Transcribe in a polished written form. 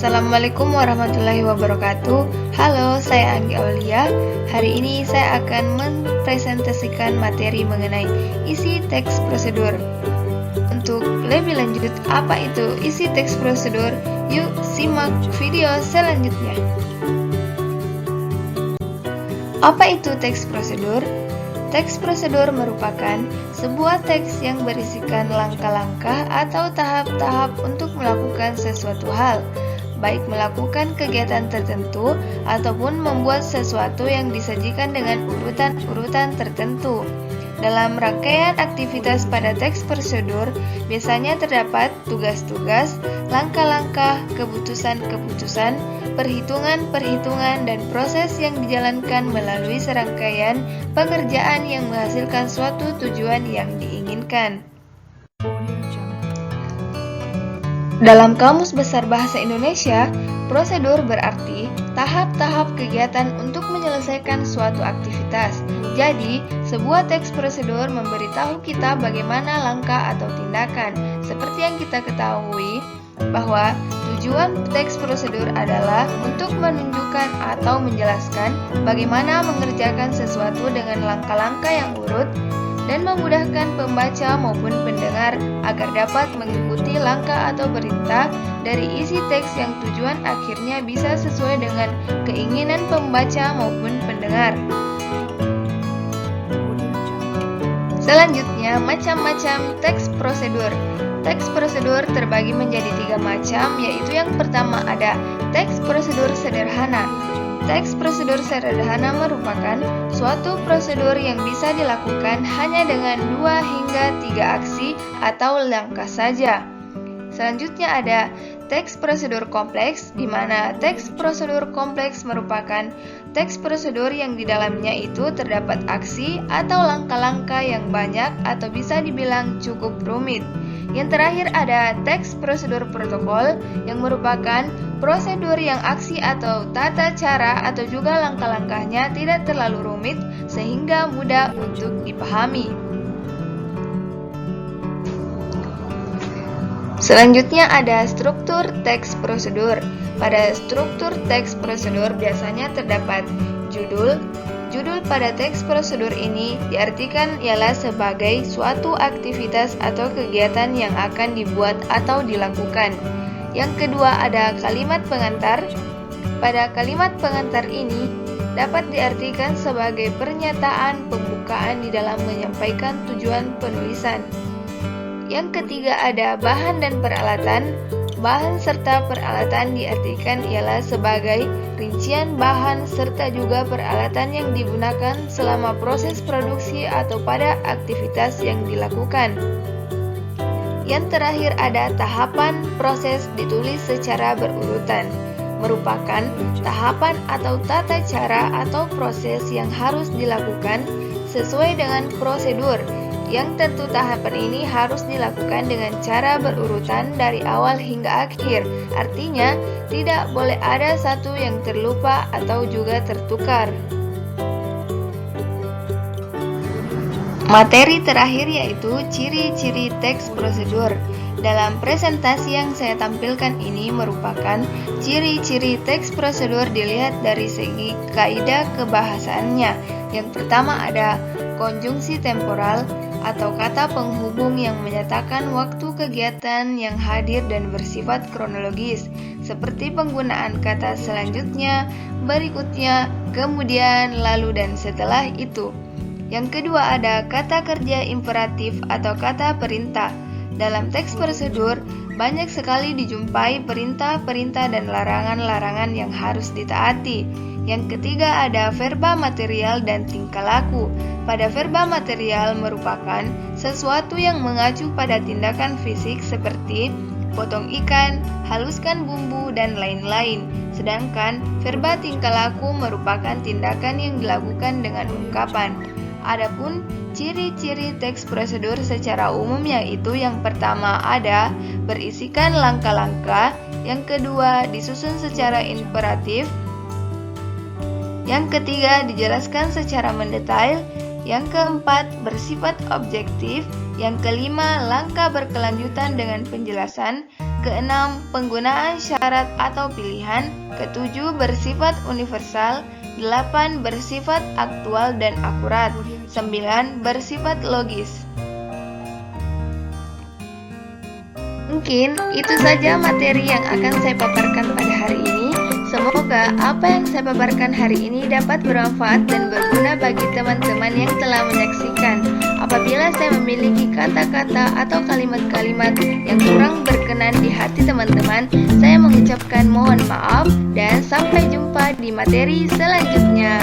Assalamualaikum warahmatullahi wabarakatuh. Halo, saya Anggi Aulia. Hari ini saya akan mempresentasikan materi mengenai isi teks prosedur. Untuk lebih lanjut, apa itu isi teks prosedur? Yuk simak video selanjutnya. Apa itu teks prosedur? Teks prosedur merupakan sebuah teks yang berisikan langkah-langkah atau tahap-tahap untuk melakukan sesuatu hal, baik melakukan kegiatan tertentu ataupun membuat sesuatu yang disajikan dengan urutan-urutan tertentu. Dalam rangkaian aktivitas pada teks prosedur, biasanya terdapat tugas-tugas, langkah-langkah, keputusan-keputusan, perhitungan-perhitungan, dan proses yang dijalankan melalui serangkaian pengerjaan yang menghasilkan suatu tujuan yang diinginkan. Dalam Kamus Besar Bahasa Indonesia, prosedur berarti tahap-tahap kegiatan untuk menyelesaikan suatu aktivitas. Jadi, sebuah teks prosedur memberitahu kita bagaimana langkah atau tindakan. Seperti yang kita ketahui, bahwa tujuan teks prosedur adalah untuk menunjukkan atau menjelaskan bagaimana mengerjakan sesuatu dengan langkah-langkah yang urut dan memudahkan pembaca maupun pendengar agar dapat mengikuti langkah atau perintah dari isi teks yang tujuan akhirnya bisa sesuai dengan keinginan pembaca maupun pendengar. Selanjutnya, macam-macam teks prosedur. Teks prosedur terbagi menjadi 3 macam, yaitu yang pertama ada teks prosedur sederhana. Teks prosedur sederhana merupakan suatu prosedur yang bisa dilakukan hanya dengan 2 hingga 3 aksi atau langkah saja. Selanjutnya ada teks prosedur kompleks, di mana teks prosedur kompleks merupakan teks prosedur yang di dalamnya itu terdapat aksi atau langkah-langkah yang banyak atau bisa dibilang cukup rumit. Yang terakhir ada teks prosedur protokol yang merupakan prosedur yang aksi atau tata cara atau juga langkah-langkahnya tidak terlalu rumit sehingga mudah untuk dipahami. Selanjutnya ada struktur teks prosedur. Pada struktur teks prosedur biasanya terdapat judul. Judul pada teks prosedur ini diartikan ialah sebagai suatu aktivitas atau kegiatan yang akan dibuat atau dilakukan. Yang kedua ada kalimat pengantar. Pada kalimat pengantar ini dapat diartikan sebagai pernyataan pembukaan di dalam menyampaikan tujuan penulisan. Yang ketiga ada bahan dan peralatan. Bahan serta peralatan diartikan ialah sebagai rincian bahan serta juga peralatan yang digunakan selama proses produksi atau pada aktivitas yang dilakukan. Yang terakhir ada tahapan proses ditulis secara berurutan, merupakan tahapan atau tata cara atau proses yang harus dilakukan sesuai dengan prosedur. Yang tentu tahapan ini harus dilakukan dengan cara berurutan dari awal hingga akhir. Artinya, tidak boleh ada satu yang terlupa atau juga tertukar. Materi terakhir yaitu ciri-ciri teks prosedur. Dalam presentasi yang saya tampilkan ini merupakan ciri-ciri teks prosedur dilihat dari segi kaidah kebahasaannya. Yang pertama ada konjungsi temporal atau kata penghubung yang menyatakan waktu kegiatan yang hadir dan bersifat kronologis, seperti penggunaan kata selanjutnya, berikutnya, kemudian, lalu, dan setelah itu. Yang kedua ada kata kerja imperatif atau kata perintah. Dalam teks prosedur, banyak sekali dijumpai perintah-perintah dan larangan-larangan yang harus ditaati. Yang ketiga ada verba material dan tingkah laku. Pada verba material merupakan sesuatu yang mengacu pada tindakan fisik seperti potong ikan, haluskan bumbu, dan lain-lain. Sedangkan verba tingkah laku merupakan tindakan yang dilakukan dengan ungkapan. Adapun ciri-ciri teks prosedur secara umum yaitu yang pertama ada berisikan langkah-langkah, yang kedua disusun secara imperatif, yang ketiga dijelaskan secara mendetail, yang keempat bersifat objektif, yang kelima langkah berkelanjutan dengan penjelasan, Keenam, penggunaan syarat atau pilihan. Ketujuh, bersifat universal. 8, bersifat aktual dan akurat. 9, bersifat logis. Mungkin itu saja materi yang akan saya paparkan pada hari ini. Semoga apa yang saya paparkan hari ini dapat bermanfaat dan berguna bagi teman-teman yang telah menyaksikan. Apabila saya memiliki kata-kata atau kalimat-kalimat yang kurang berkenan di hati teman-teman, saya mengucapkan mohon maaf dan sampai jumpa di materi selanjutnya.